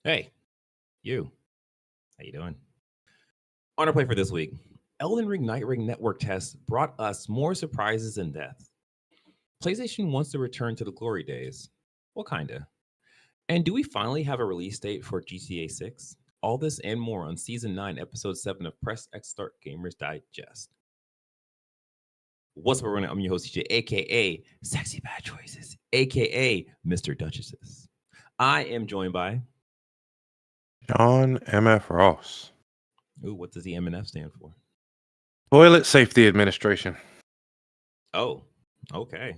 Hey, you. How you doing? On our play for this week, Elden Ring Nightreign network tests brought us more surprises than death. PlayStation wants to return to the glory days. Well, kinda. And do we finally have a release date for GTA 6? All this and more on Season 9, Episode 7 of Press X Start Gamers Digest. What's up, everyone? I'm your host, CJ, aka Sexy Bad Choices, aka Mr. Duchesses. I am joined by. John M.F. Ross. Ooh, what does the MNF stand for? Toilet Safety Administration. Oh, okay.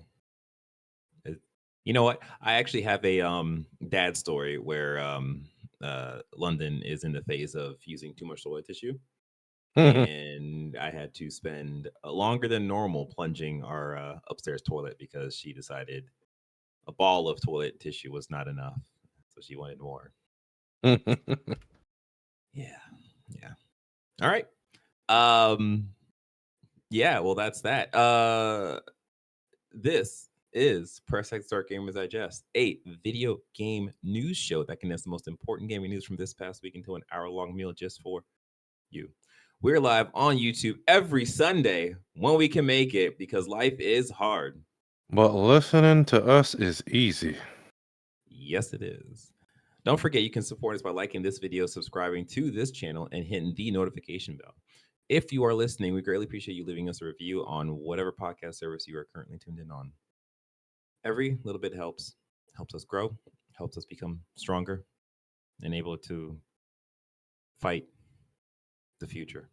You know what? I actually have a dad story where London is in the phase of using too much toilet tissue, and I had to spend longer than normal plunging our upstairs toilet because she decided a ball of toilet tissue was not enough, so she wanted more. Yeah, yeah. All right. Yeah. Well, that's that. This is Press X Start Gamers Digest, a video game news show that condenses the most important gaming news from this past week into an hour-long meal just for you. We're live on YouTube every Sunday when we can make it because life is hard. But listening to us is easy. Yes, it is. Don't forget you can support us by liking this video, subscribing to this channel, and hitting the notification bell. If you are listening, we greatly appreciate you leaving us a review on whatever podcast service you are currently tuned in on. Every little bit helps us grow, helps us become stronger and able to fight the future.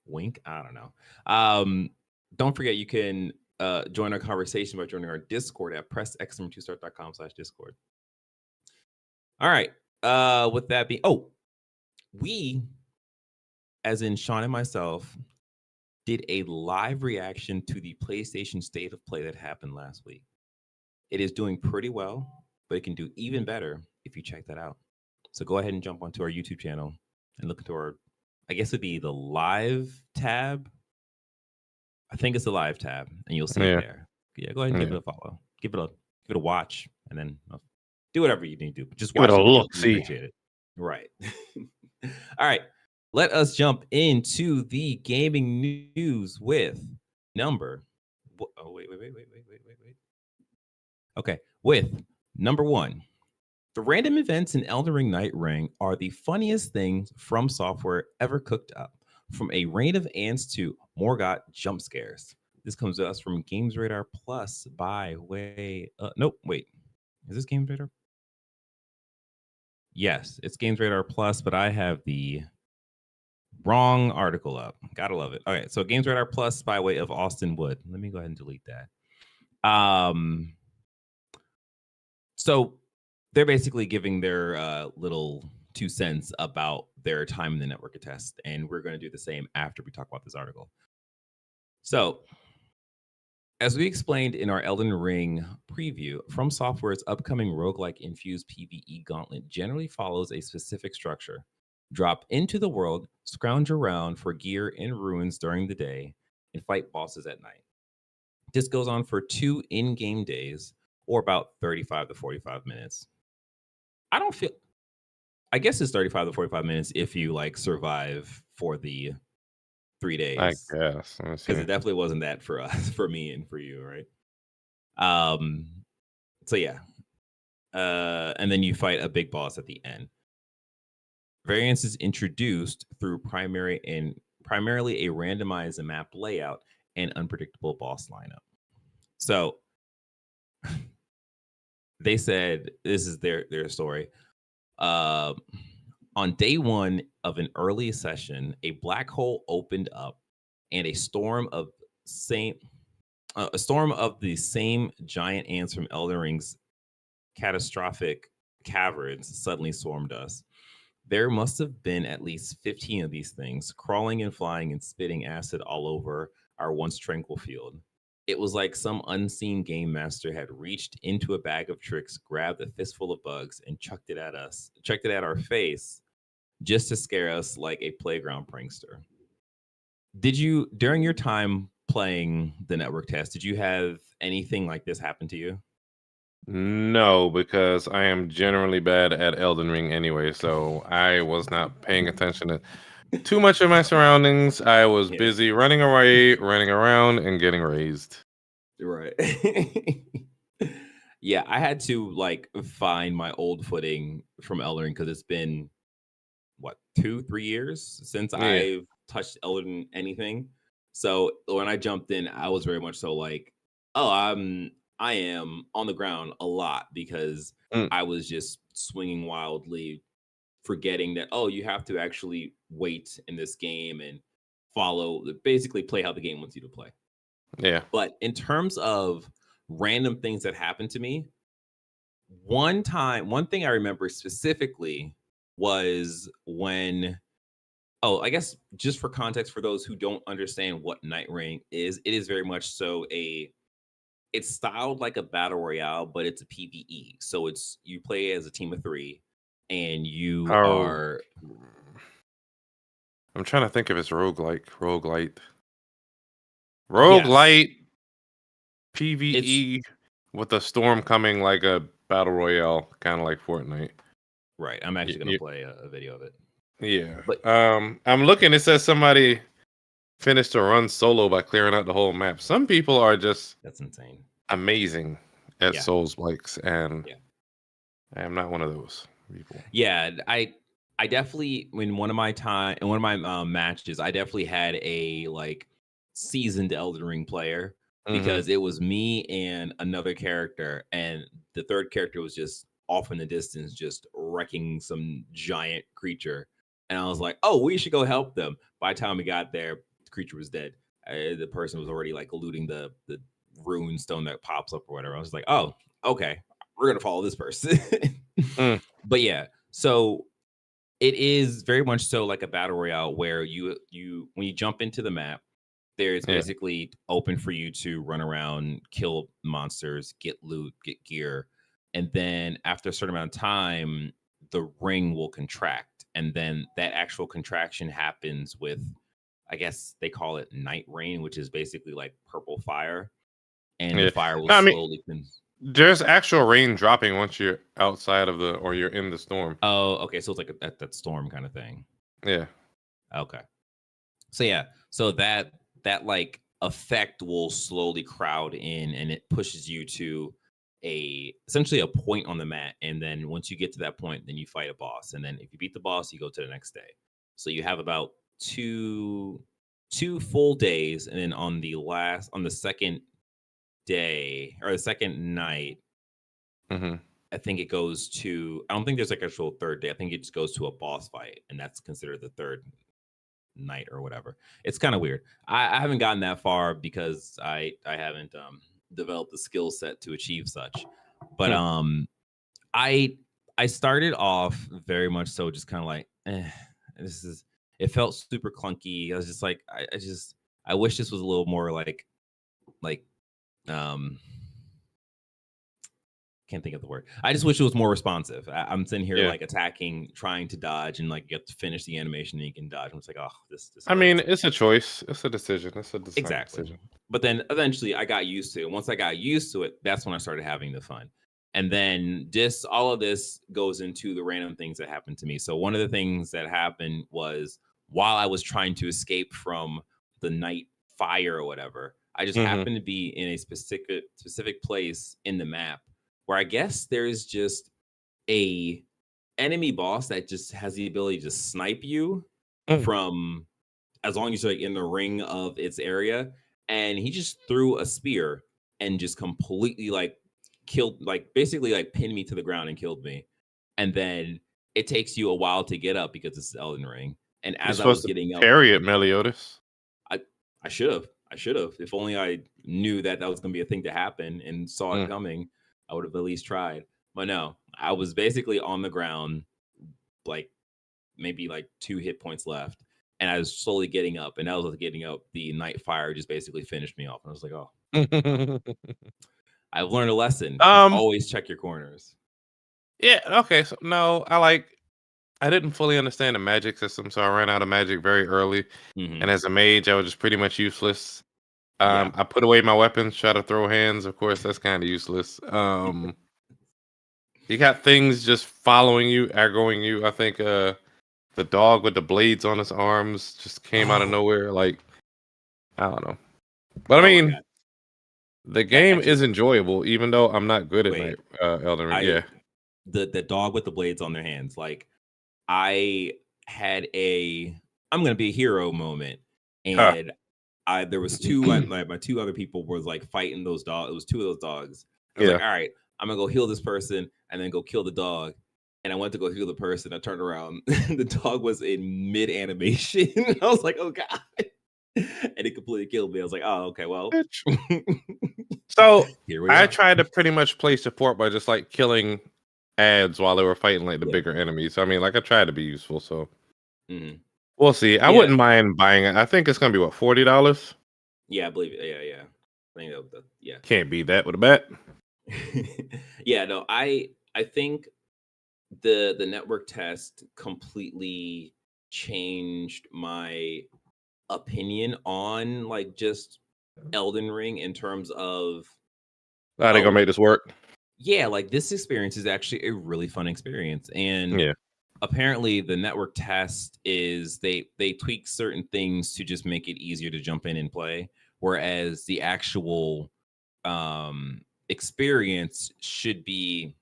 Wink, I don't know. Don't forget you can join our conversation by joining our Discord at pressx2start.com/discord. All right. With that being, we, as in Sean and myself, did a live reaction to the PlayStation State of Play that happened last week. It is doing pretty well, but it can do even better if you check that out. So go ahead and jump onto our YouTube channel and look into our, I guess it'd be the live tab. I think it's the live tab, and you'll see it there. Yeah, go ahead and give it a follow. Give it a watch, and then do whatever you need to do. But just watch it a the video. look, see. Appreciate it. Right. All right. Let us jump into the gaming news with number. Oh, wait. Okay, with number 1. The random events in Elden Ring Nightreign are the funniest things FromSoftware ever cooked up. From a rain of ants to Morgott jump scares. This comes to us from Games Radar Plus by way. Nope, wait. Is this Games Radar? Yes, it's Games Radar Plus, but I have the wrong article up. Gotta love it. Okay, so Games Radar Plus by way of Austin Wood. Let me go ahead and delete that. So they're basically giving their little 2 cents about their time in the network of test, and we're going to do the same after we talk about this article. So, as we explained in our Elden Ring preview, FromSoftware's upcoming roguelike infused PvE gauntlet generally follows a specific structure. Drop into the world, scrounge around for gear in ruins during the day, and fight bosses at night. This goes on for 2 in-game days, or about 35 to 45 minutes. I guess it's 35 to 45 minutes if you survive for the 3 days. I guess. Because it definitely wasn't that for us, for me and for you, right? So yeah. And then you fight a big boss at the end. Variance is introduced through primarily a randomized map layout and unpredictable boss lineup. So they said this is their story. On day 1 of an early session, a black hole opened up, and a storm of the same giant ants from Elden Ring's catastrophic caverns suddenly swarmed us. There must have been at least 15 of these things, crawling and flying and spitting acid all over our once tranquil field. It was like some unseen game master had reached into a bag of tricks, grabbed a fistful of bugs, and chucked it at our face, just to scare us like a playground prankster. Did you, during your time playing the network test, did you have anything like this happen to you? No, because I am generally bad at Elden Ring anyway, so I was not paying attention to too much of my surroundings. I was Yeah, busy running away, running around, and getting raised. right. Yeah, I had to like find my old footing from Elden Ring because it's been what 2 3 years since Yeah. I've touched Elden anything. So when I jumped in, I was very much so like, oh, I am on the ground a lot because Mm, I was just swinging wildly, forgetting that oh, you have to actually wait in this game and follow, basically play how the game wants you to play. yeah. But in terms of random things that happened to me, one thing I remember specifically was when, oh, I guess just for context for those who don't understand what Night Ring is, it is very much so it's styled like a battle royale, but it's a PvE. So it's you play as a team of 3 and you Oh, are I'm trying to think if it's yes, roguelite it's PVE with a storm coming like a battle royale, kind of like Fortnite. right. I'm Y- actually going to y- play a video of it. Yeah. But I'm looking. It says somebody finished a run solo by clearing out the whole map. Some people are just that's insane. amazing at Yeah. Souls likes, and Yeah. I am not one of those people. Yeah, I definitely in one of my time in one of my matches, I definitely had a like seasoned Elden Ring player Hmm. because it was me and another character, and the third character was just off in the distance, just wrecking some giant creature. And I was like, "Oh, we should go help them." By the time we got there, the creature was dead. The person was already like eluding the rune stone that pops up or whatever. I was like, "Oh, okay, we're gonna follow this person." Mm, But yeah, so it is very much so like a battle royale where you when you jump into the map, there's yeah. basically open for you to run around, kill monsters, get loot, get gear, and then after a certain amount of time, the ring will contract, and then that actual contraction happens with, I guess they call it night rain, which is basically like purple fire, and the Yeah. fire will No, I mean, slowly. there's actual rain dropping once you're outside of the or you're in the storm. Oh, okay, so it's like that storm kind of thing. Yeah. Okay. So yeah, so that like effect will slowly crowd in and it pushes you to a essentially a point on the mat, and then once you get to that point, then you fight a boss, and then if you beat the boss, you go to the next day. So you have about two full days, and then on the second day or the second night, Hmm. I think it goes to, I don't think there's like actual third day. I think it just goes to a boss fight, and that's considered the third night or whatever. It's kind of weird. I haven't gotten that far because I haven't developed the skill set to achieve such. But I I started off very much so just kind of like this is, it felt super clunky. I was just like I just I wish this was a little more like um can't think of the word. I just wish it was more responsive. I'm sitting here Yeah. like attacking, trying to dodge, and like you have to finish the animation and you can dodge. I'm just like, oh, this I mean, hurts. it's a choice. It's a decision. It's a design Exactly. decision. But then eventually I got used to it. Once I got used to it, that's when I started having the fun. And then just all of this goes into the random things that happened to me. So one of the things that happened was while I was trying to escape from the night fire or whatever, I just Hmm. happened to be in a specific place in the map where I guess there's just a enemy boss that just has the ability to snipe you Mm. from as long as you're like in the ring of its area. And he just threw a spear and just completely like killed, like basically like pinned me to the ground and killed me. And then it takes you a while to get up because it's Elden Ring. And You're as I supposed was to getting up, parry it, Meliodas. I I should have. I should have. If only I knew that that was going to be a thing to happen and saw it Mm. coming, I would have at least tried. But no, I was basically on the ground, like maybe like 2 hit points left. And I was slowly getting up. And as I was getting up, the night fire just basically finished me off. And I was like, oh, well, I've learned a lesson. um. Always check your corners. Yeah. Okay. So no, I didn't fully understand the magic system, so I ran out of magic very early. And Hmm. as a mage, I was just pretty much useless. Yeah. I put away my weapons, try to throw hands. Of course, that's kind of useless. You got things just following you, aggroing you. I think the dog with the blades on his arms just came out of Oh, nowhere. Like, I don't know. But I oh my mean, god, the that game is just enjoyable, even though I'm not good at wait. Elden Ring. I Yeah. the dog with the blades on their hands. Like I had a I'm gonna be a hero moment, Huh. and I there was two my two other people was like fighting those dogs. It was two of those dogs. I was like, Yeah. all right, I'm gonna go heal this person and then go kill the dog. And I went to go heal the person. I turned around, the dog was in mid animation. I was like, oh god, and it completely killed me. I was like, oh okay, well, Bitch. So here we I are. tried to pretty much play support by just like killing ads while they were fighting like the Yeah, bigger enemies. I mean, like I tried to be useful, so mhm. we'll see. I Yeah, wouldn't mind buying it. I think it's gonna be what, $40? yeah, I believe it. Yeah, yeah. I think yeah. Can't beat that with a bet. Yeah, no, I think the network test completely changed my opinion on like just Elden Ring in terms of How they gonna oh make this work? yeah, like this experience is actually a really fun experience. And Yeah. apparently the network test is they tweak certain things to just make it easier to jump in and play, whereas the actual experience should be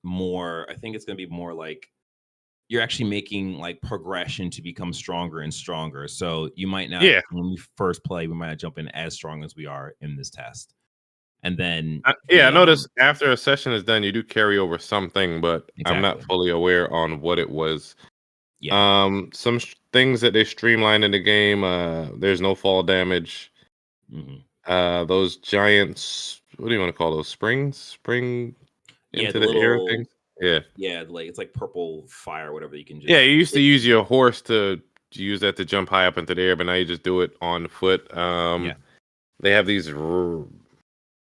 more, I think it's going to be more like you're actually making like progression to become stronger and stronger. So you might not, Yeah. when we first play, we might not jump in as strong as we are in this test. And then Yeah, I the noticed after a session is done, you do carry over something, but I'm not exactly. fully aware on what it was. Yeah. Some things that they streamlined in the game. There's no fall damage. Hmm. Those giants. What do you want to call those? Spring Yeah, into the the air little things. Yeah, yeah, like it's like purple fire, whatever you can yeah. just You used to it, use your horse to use that to jump high up into the air, but now you just do it on foot. yeah. They have these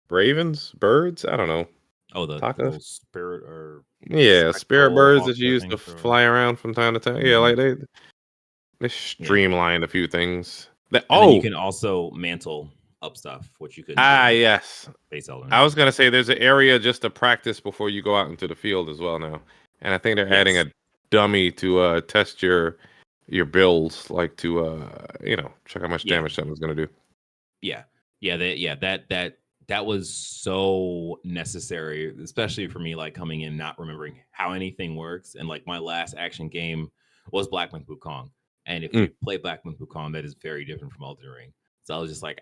ravens, birds. I don't know. Oh, the Tacos. little spirit or Yeah, spirit spectral birds hawk that you type use to things or fly around from time to time. Yeah, mhm, like they yeah. streamlined a few things. That And then you oh can also mantle up stuff, which you couldn't do in yes. base Elden I Ring. was gonna say there's an area just to practice before you go out into the field as well now, and I think they're adding Yes. a dummy to test your builds, like to check how much Yeah. damage something's gonna do. Yeah. Yeah, that was so necessary, especially for me, like coming in not remembering how anything works. And like my last action game was Black Myth Wukong. And if Mm, you play Black Myth Wukong, that is very different from Elden Ring. So I was just like,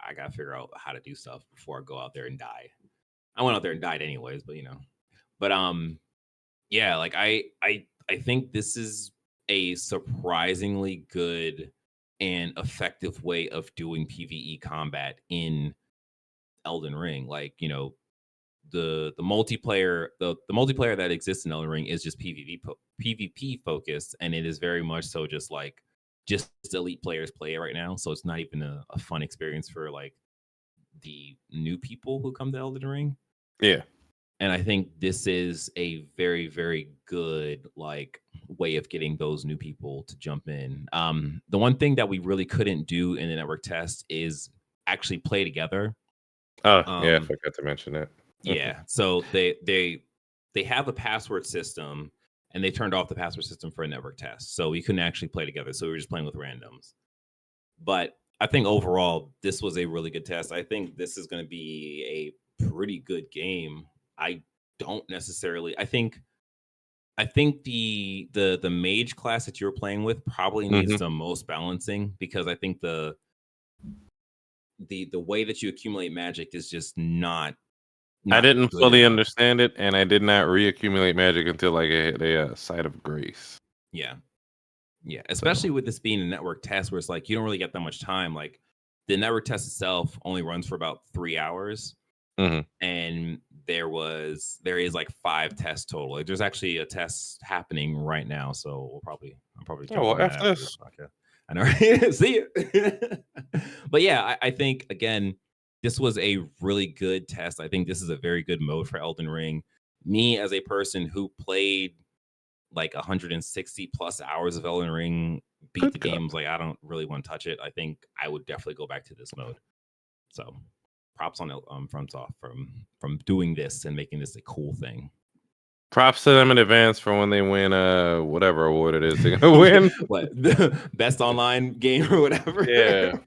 I gotta figure out how to do stuff before I go out there and die. I went out there and died anyways, but But yeah, like I think this is a surprisingly good and effective way of doing PvE combat in Elden Ring. Like, the multiplayer the multiplayer that exists in Elden Ring is just PvP focused, and it is very much so just like just elite players play it right now. So it's not even a fun experience for like the new people who come to Elden Ring. yeah. And I think this is a very, very good like way of getting those new people to jump in. The one thing that we really couldn't do in the network test is actually play together. Oh yeah, I Um, forgot to mention that. yeah, so they have a password system, and they turned off the password system for a network test, so we couldn't actually play together. So we were just playing with randoms. But I think overall, this was a really good test. I think this is going to be a pretty good game. I don't necessarily. I think the mage class that you're playing with probably needs Hmm. the most balancing, because I think the way that you accumulate magic is just not I not didn't good fully enough. understand it, and I did not reaccumulate magic until like I hit a site of grace. Yeah. Yeah, So especially with this being a network test where it's like you don't really get that much time. Like the network test itself only runs for about 3 hours, mhm. and there is like 5 tests total. Like there's actually a test happening right now, so I'll probably Oh jump well, on that after after this this, podcast. I know, right? See you. But yeah, I think again, this was a really good test. I think this is a very good mode for Elden Ring. Me as a person who played like 160 plus hours of Elden Ring, beat the good God. games. Like I don't really want to touch it. I think I would definitely go back to this mode. So props on FromSoft from doing this and making this a cool thing. Props to them in advance for when they win whatever award it is they're gonna win. What, the best online game or whatever? Yeah.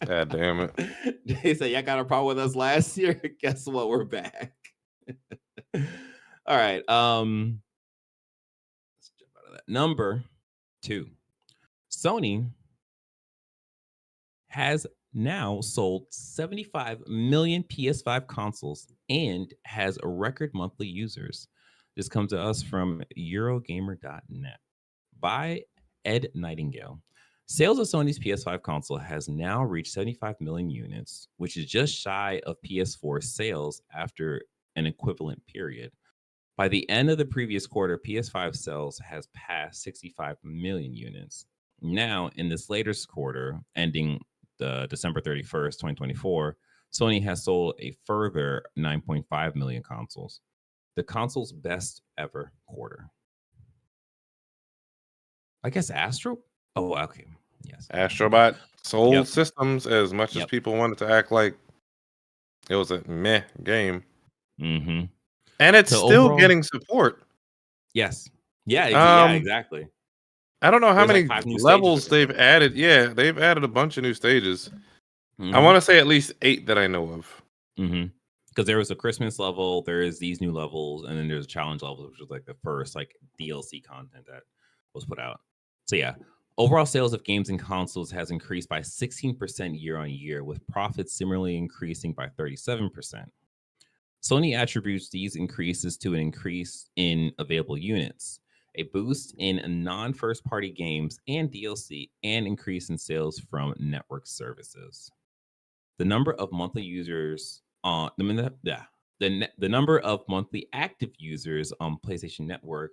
God damn it. They say y'all got a problem with us last year. Guess what? We're back. All right. Let's jump out of that. Number 2. Sony has now sold 75 million PS5 consoles and has a record monthly users. This comes to us from Eurogamer.net by Ed Nightingale. Sales of Sony's PS5 console has now reached 75 million units, which is just shy of PS4 sales after an equivalent period. By the end of the previous quarter, PS5 sales has passed 65 million units. Now, in this latest quarter, ending the December 31st, 2024, Sony has sold a further 9.5 million consoles, the console's best ever quarter. I guess Astro? Oh, okay. Yes. Astrobot sold Yep. systems as much as people wanted to act like it was a meh game. Mm-hmm. And it's So still overall- getting support. Yes. Yeah, exactly. I don't know how There's many like 5 new levels stages. they've added. Yeah, they've added a bunch of new stages. Mhm. I want to say at least 8 that I know of. Because there was a Christmas level, there is these new levels, and then there's a challenge level, which was like the first like DLC content that was put out. So yeah, overall sales of games and consoles has increased by 16% year on year, with profits similarly increasing by 37%. Sony attributes these increases to an increase in available units, a boost in non-first party games and DLC, and increase in sales from network services. The number of monthly users on the number of monthly active users on PlayStation Network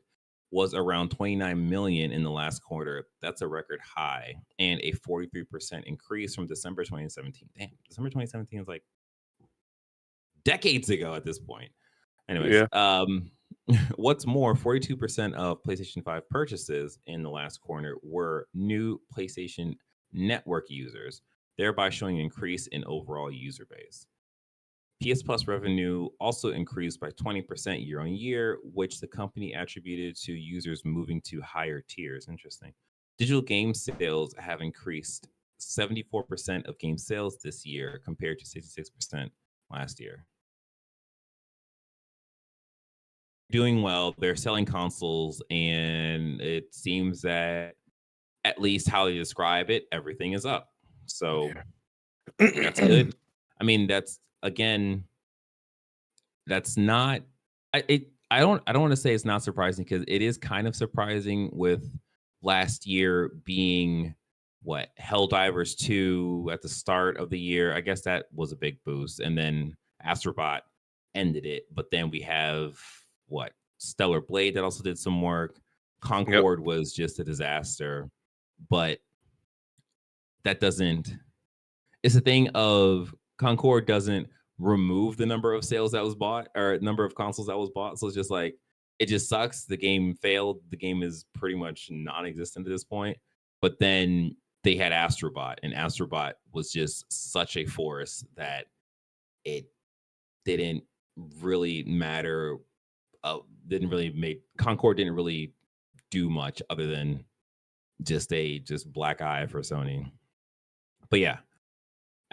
was around 29 million in the last quarter. That's a record high and a 43% increase from December 2017. Damn, December 2017 is like decades ago at this point. Anyways, what's more, 42% of PlayStation 5 purchases in the last quarter were new PlayStation Network users, thereby showing an increase in overall user base. PS Plus revenue also increased by 20% year on year, which the company attributed to users moving to higher tiers. Interesting. Digital game sales have increased 74% of game sales this year compared to 66% last year. Doing well, they're selling consoles, and it seems that at least how they describe it, everything is up. So that's good. I mean, that's again, that's not. I don't want to say it's not surprising, because it is kind of surprising with last year being what Helldivers 2 at the start of the year. I guess that was a big boost, and then Astrobot ended it. But then we have what Stellar Blade that also did some work. Concord was just a disaster, but that doesn't. It's a thing of Concord doesn't remove the number of sales that was bought or number of consoles that was bought. So it's just like, it just sucks. The game failed. The game is pretty much non-existent at this point. But then they had Astrobot, and Astrobot was just such a force that it didn't really matter. Didn't really make Concord didn't really do much other than just black eye for Sony. But yeah,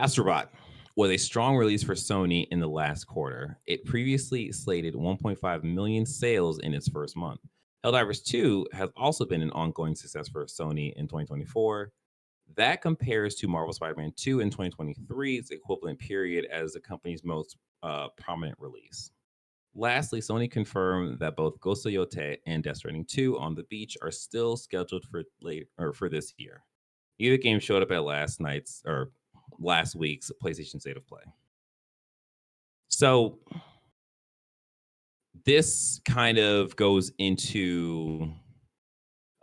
Astrobot was a strong release for Sony in the last quarter. It previously slated 1.5 million sales in its first month. Helldivers 2 has also been an ongoing success for Sony in 2024. That compares to Marvel Spider-Man 2 in 2023's equivalent period as the company's most prominent release. Lastly, Sony confirmed that both Ghost of Yote and Death Stranding 2 on the Beach are still scheduled for for this year. Neither game showed up at last week's PlayStation State of Play. So this kind of goes into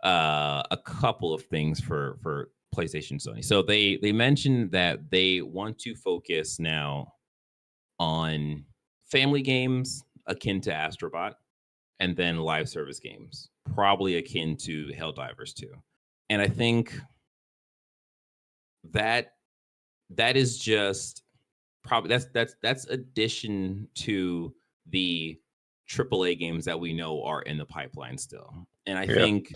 a couple of things for PlayStation Sony. So they mentioned that they want to focus now on family games akin to Astrobot, and then live service games, probably akin to Helldivers 2. And I think that is just probably that's addition to the AAA games that we know are in the pipeline still. And I Yeah. think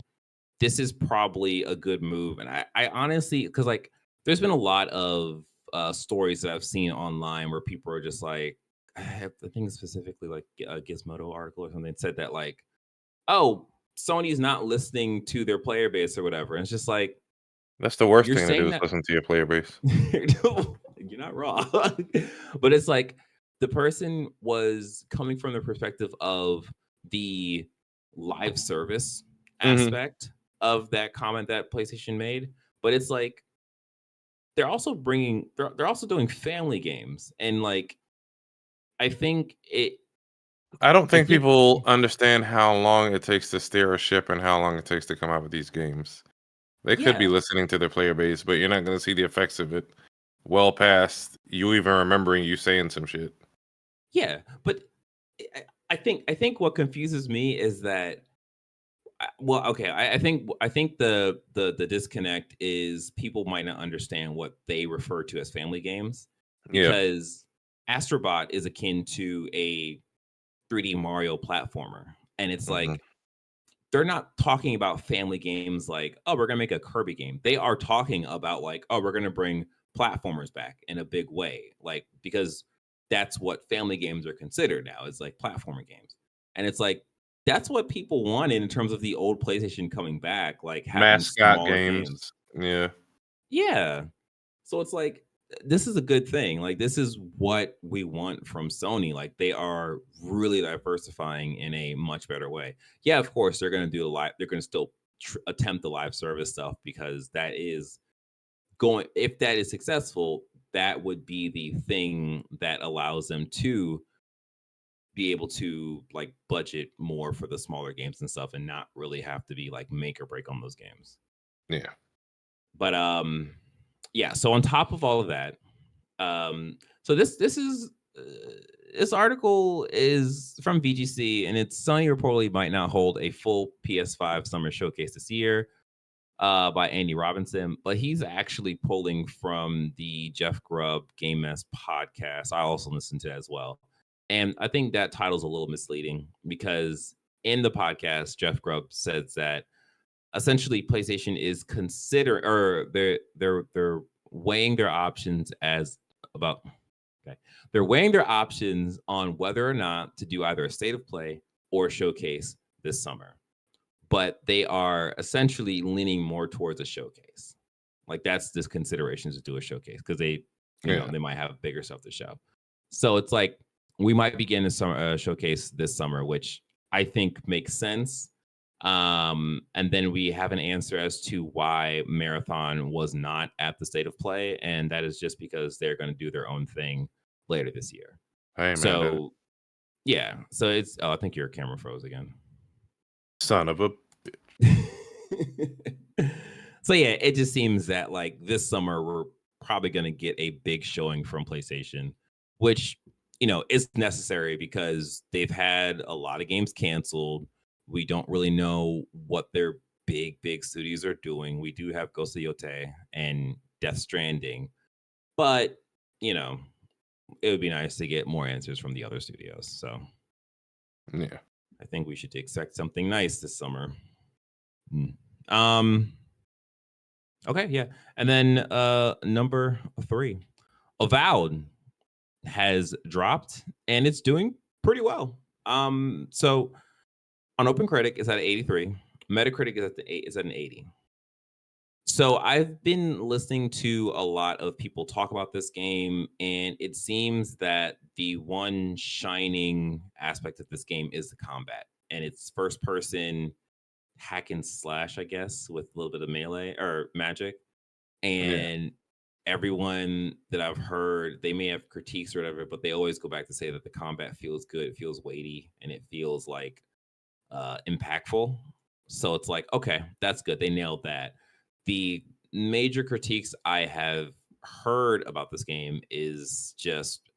this is probably a good move. And I honestly, because like there's been a lot of stories that I've seen online where people are just like, I think specifically like a Gizmodo article or something said that like, oh, Sony's not listening to their player base or whatever. And it's just like, That's the worst you're thing to do saying is that listen to your player base. you're not wrong. But it's like the person was coming from the perspective of the live service Mhm. aspect of that comment that PlayStation made. But it's like they're also they're also doing family games. And like I think it I don't I think think people understand how long it takes to steer a ship and how long it takes to come out with these games. They could be yeah, listening to their player base, but you're not going to see the effects of it well past you even remembering you saying some shit. yeah. But I think what confuses me is that well, okay. I think the disconnect is people might not understand what they refer to as family games Yeah. because Astrobot is akin to a 3D Mario platformer, and it's Mhm. like they're not talking about family games like oh we're gonna make a Kirby game. They are talking about like oh we're gonna bring platformers back in a big way, like because that's what family games are considered now. It's like platformer games, and it's like that's what people wanted in terms of the old PlayStation coming back, like having Mascot smaller games. games. Yeah. Yeah. So it's like this is a good thing. Like this is what we want from Sony. Like they are really diversifying in a much better way. Yeah, of course they're going to do the live. They're going to still attempt the live service stuff because that is going. If that is successful, that would be the thing that allows them to be able to like budget more for the smaller games and stuff and not really have to be like make or break on those games. Yeah. But yeah, so on top of all of that, so this article is from VGC and it's Sony reportedly might not hold a full PS5 summer showcase this year by Andy Robinson, but he's actually pulling from the Jeff Grubb Game Mess podcast. I also listened to that as well. And I think that title's a little misleading because in the podcast, Jeff Grubb says that essentially PlayStation is considering or they're weighing their options as about okay. They're weighing their options on whether or not to do either a state of play or a showcase this summer. But they are essentially leaning more towards a showcase. Like that's this consideration to do a showcase because Yeah. they might have bigger stuff to show. So it's like we might begin a summer showcase this summer, which I think makes sense. And then we have an answer as to why Marathon was not at the state of play, and that is just because they're going to do their own thing later this year. Hey, man. So yeah, so it's I think your camera froze again. Son of a. So yeah, it just seems that like this summer we're probably going to get a big showing from PlayStation, which is necessary because they've had a lot of games canceled. We don't really know what their big studios are doing. We do have Ghost of Yotei and Death Stranding, but it would be nice to get more answers from the other studios. So Yeah. I think we should expect something nice this summer. Okay, yeah. And then number 3, Avowed has dropped and it's doing pretty well. So on Opencritic it's at 83. Metacritic is at an 80. So I've been listening to a lot of people talk about this game, and it seems that the one shining aspect of this game is the combat, and it's first person hack and slash, I guess, with a little bit of melee or magic. Yeah. And everyone that I've heard, they may have critiques or whatever, but they always go back to say that the combat feels good, it feels weighty, and it feels like impactful. So it's like, okay, that's good. They nailed that. The major critiques I have heard about this game is just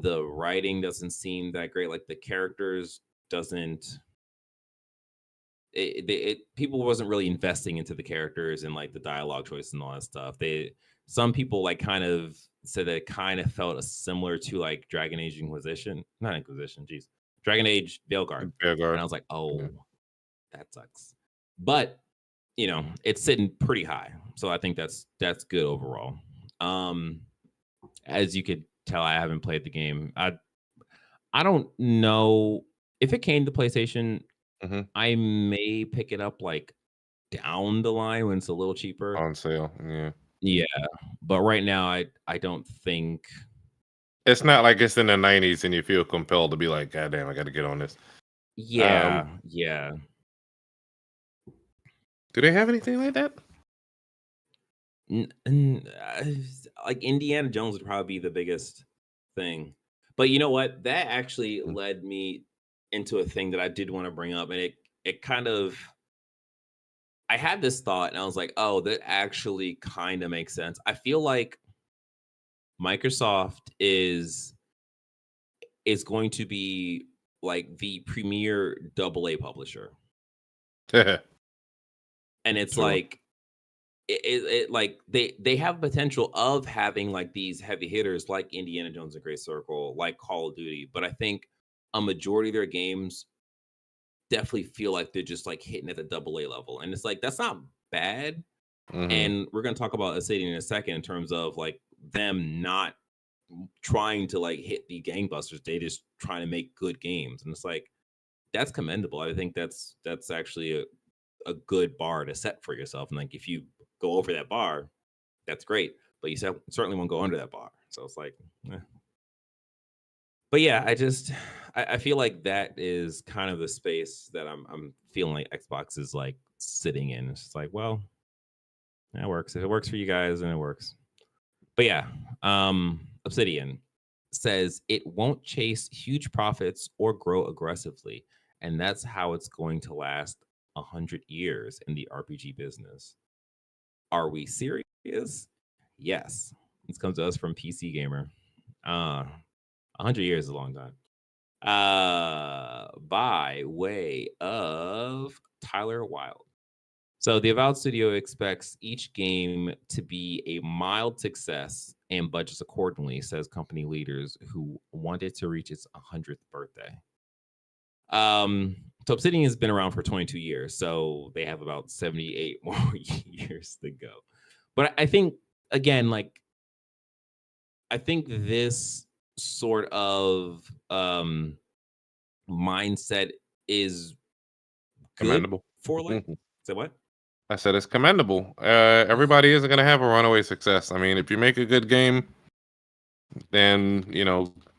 the writing doesn't seem that great. Like the characters doesn't people wasn't really investing into the characters and like the dialogue choice and all that stuff. Some people like kind of said that it kind of felt similar to like Dragon Age Inquisition, not Inquisition, geez, Dragon Age Veilguard. And I was like, oh, that sucks. But it's sitting pretty high, so I think that's good overall. As you could tell, I haven't played the game. I don't know if it came to PlayStation. I may pick it up like down the line when it's a little cheaper on sale. Yeah, but right now I don't think it's not like it's in the 90s and you feel compelled to be like, God damn, I got to get on this. Yeah. Do they have anything like that? Like Indiana Jones would probably be the biggest thing. But you know what? That actually led me into a thing that I did want to bring up, and it kind of, I had this thought and I was like, oh, that actually kind of makes sense. I feel like Microsoft is going to be like the premier AA publisher. And it's like it like they have potential of having like these heavy hitters like Indiana Jones and Great Circle, like Call of Duty, but I think a majority of their games definitely feel like they're just like hitting at the AA level, and it's like that's not bad. And we're gonna talk about Obsidian in a second in terms of like them not trying to like hit the gangbusters, they just trying to make good games, and it's like that's commendable. I think that's actually a good bar to set for yourself, and like if you go over that bar, that's great, but you certainly won't go under that bar. So it's like but yeah, I feel like that is kind of the space that I'm feeling like Xbox is like sitting in. It's just like, well, that works. If it works for you guys, then it works. But yeah, Obsidian says it won't chase huge profits or grow aggressively, and that's how it's going to last 100 years in the RPG business. Are we serious? Yes. This comes to us from PC Gamer. 100 years is a long time. By way of Tyler Wilde. So the Avowed studio expects each game to be a mild success and budgets accordingly, says company leaders who wanted to reach its 100th birthday. So Obsidian has been around for 22 years, so they have about 78 more years to go. But I think, again, like, I think this sort of mindset is commendable for like, say what? I said it's commendable. Everybody isn't going to have a runaway success. I mean, if you make a good game, then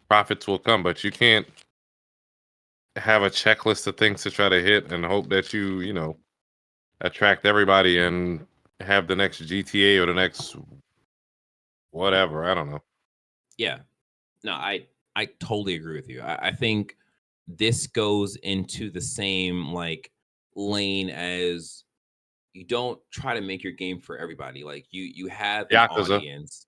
profits will come, but you can't have a checklist of things to try to hit and hope that you attract everybody and have the next GTA or the next whatever. I don't know. Yeah, no, I totally agree with you. I think this goes into the same like lane as you don't try to make your game for everybody. Like you have an Yakuza. audience.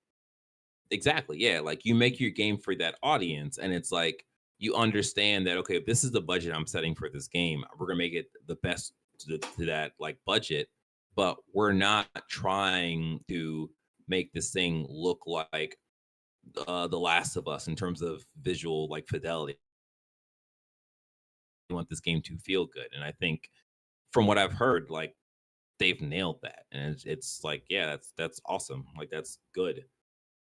Exactly. Yeah. Like you make your game for that audience, and it's like you understand that, okay, if this is the budget I'm setting for this game, we're gonna make it the best to that like budget, but we're not trying to make this thing look like The Last of Us in terms of visual like fidelity. We want this game to feel good, and I think from what I've heard, like they've nailed that, and it's like, yeah, that's awesome. Like that's good,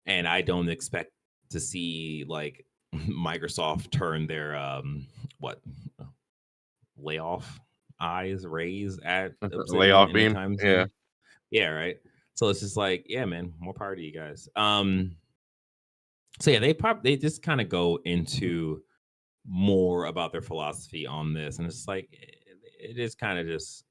and I don't expect to see like Microsoft turn their what layoff eyes raise at Obsidian Layoff beam. anytime soon. Yeah, right. So it's just like, yeah, man, more power to you guys. So yeah, they just kind of go into more about their philosophy on this, and it's like it is kind of just.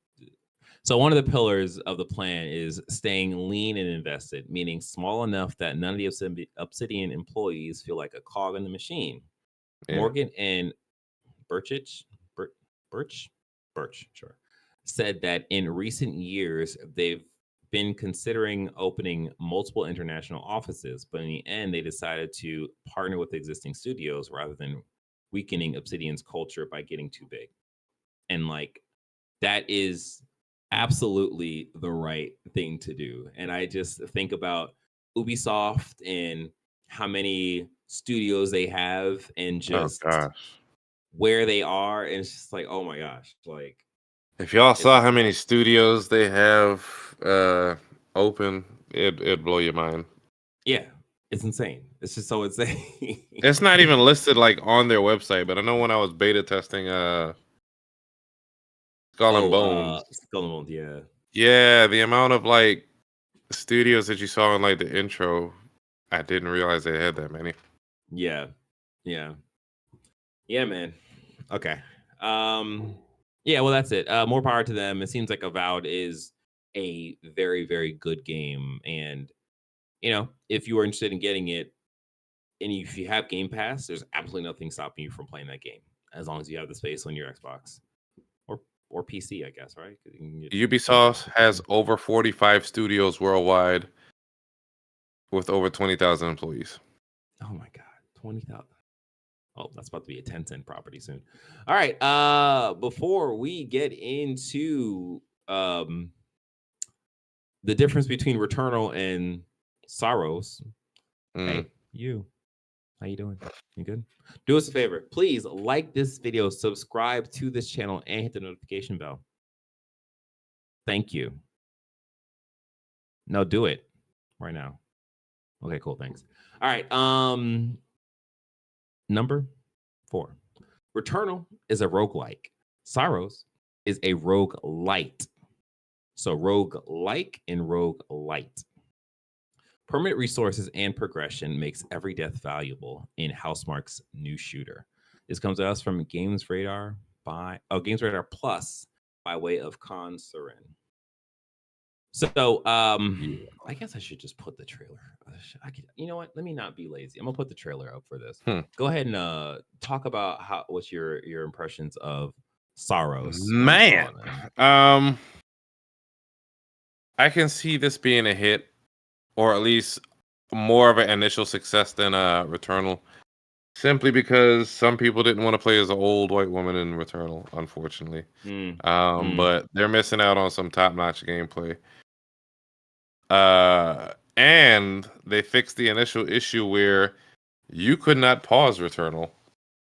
So one of the pillars of the plan is staying lean and invested, meaning small enough that none of the Obsidian employees feel like a cog in the machine. Morgott and Birch, sure, said that in recent years they've been considering opening multiple international offices, but in the end they decided to partner with existing studios rather than weakening Obsidian's culture by getting too big. And like that is absolutely the right thing to do. And I just think about Ubisoft and how many studios they have, and just where they are, and it's just like, oh my gosh, like If y'all it's saw how many studios they have open, it'd blow your mind. yeah, it's insane. It's just so insane. It's not even listed like on their website, but I know when I was beta testing Skull and Bones, Skull and Bones, yeah. yeah, the amount of like studios that you saw in like the intro, I didn't realize they had that many. Yeah. Yeah, man. Okay. Yeah, well, that's it. More power to them. It seems like Avowed is a very, very good game, and you know, if you are interested in getting it, and if you have Game Pass, there's absolutely nothing stopping you from playing that game as long as you have the space on your Xbox or PC, I guess, right? 'Cause you can get Ubisoft has over 45 studios worldwide with over 20,000 employees. Oh my god, 20,000. Oh, that's about to be a Tencent property soon. All right. Before we get into the difference between Returnal and Saros, hey, you. How you doing? You good? Do us a favor. Please like this video, subscribe to this channel, and hit the notification bell. Thank you. No, do it right now. Okay, cool. Thanks. All right. Number 4. Returnal is a roguelike. Saros is a roguelite. So roguelike and roguelite. Permanent resources and progression makes every death valuable in Housemarque's new shooter. This comes to us from Games Radar Plus by way of Consurin. So I guess I should just put the trailer. You know what? Let me not be lazy. I'm gonna put the trailer up for this. Go ahead and talk about what's your impressions of Saros. Man, I can see this being a hit, or at least more of an initial success than Returnal, simply because some people didn't want to play as an old white woman in Returnal, unfortunately. But they're missing out on some top-notch gameplay. And they fixed the initial issue where you could not pause Returnal.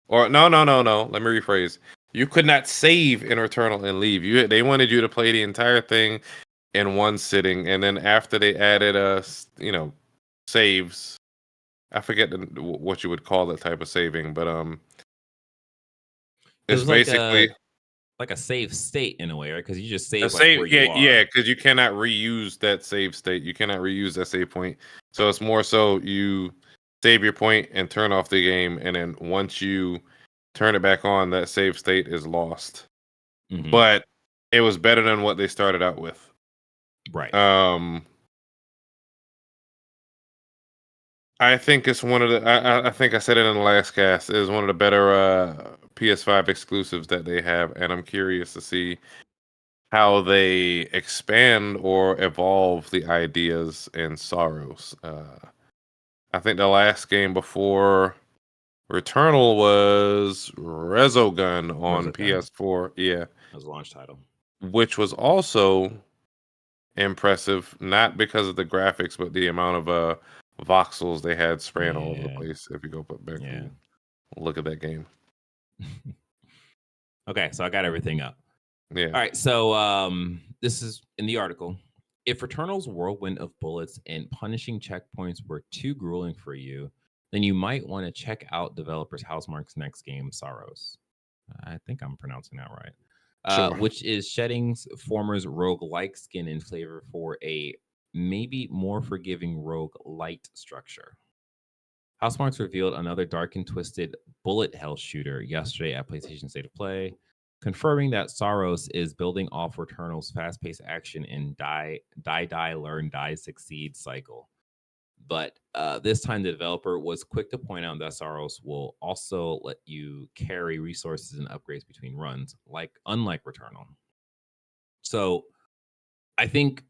Or no. Let me rephrase. You could not save in Returnal and leave. They wanted you to play the entire thing in one sitting, and then after they added saves, I forget what you would call that type of saving, but it's basically like a save state in a way, right? Because you just save where you are. Because you cannot reuse that save state. You cannot reuse that save point. So it's more so you save your point and turn off the game, and then once you turn it back on, that save state is lost. Mm-hmm. But it was better than what they started out with. Right. I think it's one of the. I think I said it in the last cast. It is one of the better PS5 exclusives that they have, and I'm curious to see how they expand or evolve the ideas in Saros. I think the last game before Returnal was Resogun on PS4. Yeah, that was a launch title, which was also impressive, not because of the graphics, but the amount of voxels they had spraying all over the place. If you go back and look at that game. Okay, so I got everything up. Yeah. All right, so this is in the article. If Returnal's whirlwind of bullets and punishing checkpoints were too grueling for you, then you might want to check out developers Housemarque's next game, Saros. I think I'm pronouncing that right. Sure. Which is shedding former's roguelike skin and flavor for a maybe more forgiving roguelite structure. Housemarque revealed another dark and twisted bullet hell shooter yesterday at PlayStation State of Play, confirming that Saros is building off Returnal's fast-paced action and die, learn, die, succeed cycle. But this time, the developer was quick to point out that Saros will also let you carry resources and upgrades between runs, unlike Returnal. So, I think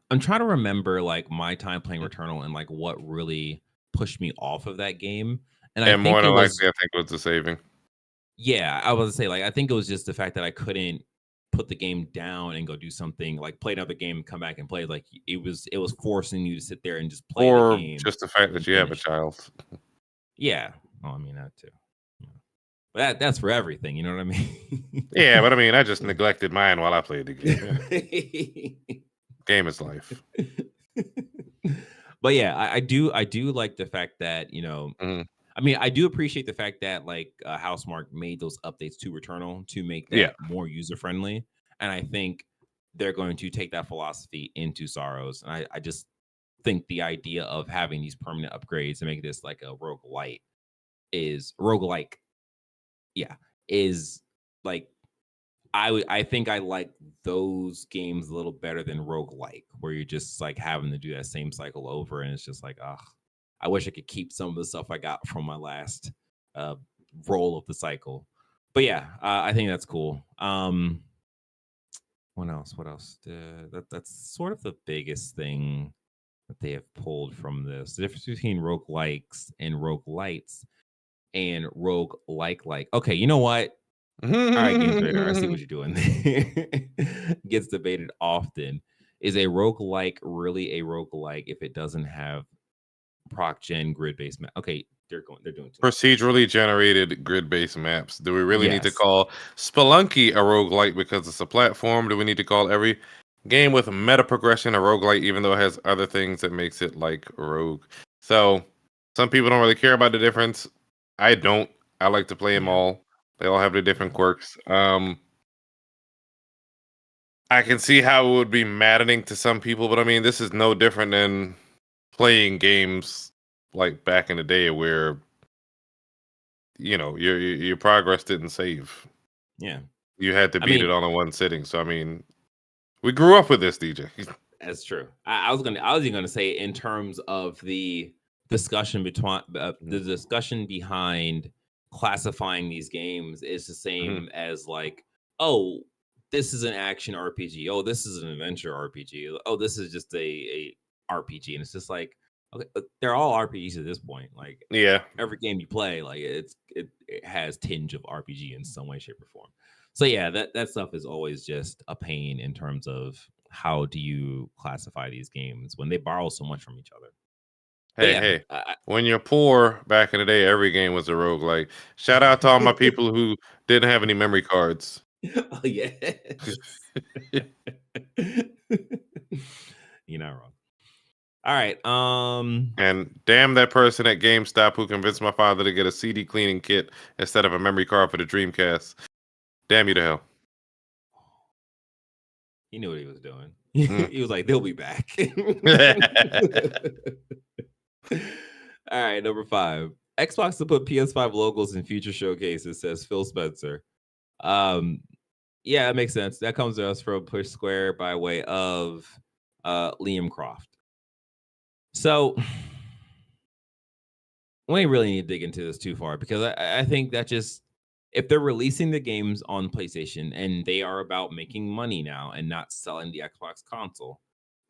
I'm trying to remember like my time playing Returnal and like what really pushed me off of that game. And I think more than likely, I think it was the saving. Yeah, I was to say, like, I think it was just the fact that I couldn't put the game down and go do something, like play another game, come back and play. Like it was forcing you to sit there and just play the Or game. just the fact that you have a child. Yeah. Oh, I mean that too. Yeah. But that's for everything, you know what I mean? Yeah, but I mean, I just neglected mine while I played the game. Yeah. Game is life. But yeah, I do like the fact that, you know, I mean, I do appreciate the fact that like Housemarque made those updates to Returnal to make that more user friendly, and I think they're going to take that philosophy into Saros. And I just think the idea of having these permanent upgrades and make this like a roguelite roguelike, is like I think I like those games a little better than roguelike, where you're just like having to do that same cycle over, and it's just like, I wish I could keep some of the stuff I got from my last roll of the cycle. But yeah, I think that's cool. What else? That's sort of the biggest thing that they have pulled from this. The difference between roguelikes and roguelites and roguelike. Okay, you know what? All right, Games Radar, I see what you're doing. Gets debated often. Is a roguelike really a roguelike if it doesn't have proc gen grid-based map? Okay, they're doing procedurally generated grid-based maps. Do we really need to call Spelunky a roguelike because it's a platform? Do we need to call every game with meta progression a roguelike, even though it has other things that makes it like rogue? So some people don't really care about the difference. I don't. I like to play them all. They all have their different quirks. I can see how it would be maddening to some people, but I mean, this is no different than playing games like back in the day where, you know, your progress didn't save. Yeah. You had to beat it all in one sitting. So I mean, we grew up with this, DJ. That's true. I was even gonna say, in terms of the discussion between the discussion behind classifying these games is the same as like, oh, this is an action RPG. Oh, this is an adventure RPG. Oh, this is just a RPG. And it's just like, okay, they're all RPGs at this point. Like, every game you play, like it has tinge of RPG in some way, shape, or form. So yeah, that stuff is always just a pain in terms of how do you classify these games when they borrow so much from each other. Hey, when you're poor back in the day, every game was a roguelike. Shout out to all my people who didn't have any memory cards. Oh, yeah. You're not wrong. All right. And damn that person at GameStop who convinced my father to get a CD cleaning kit instead of a memory card for the Dreamcast. Damn you to hell. He knew what he was doing. He was like, they'll be back. All right, number 5. Xbox to put PS5 logos in future showcases, says Phil Spencer. Yeah, it makes sense. That comes to us from Push Square by way of Liam Croft. So we ain't really need to dig into this too far, because I think that just, if they're releasing the games on PlayStation and they are about making money now and not selling the Xbox console,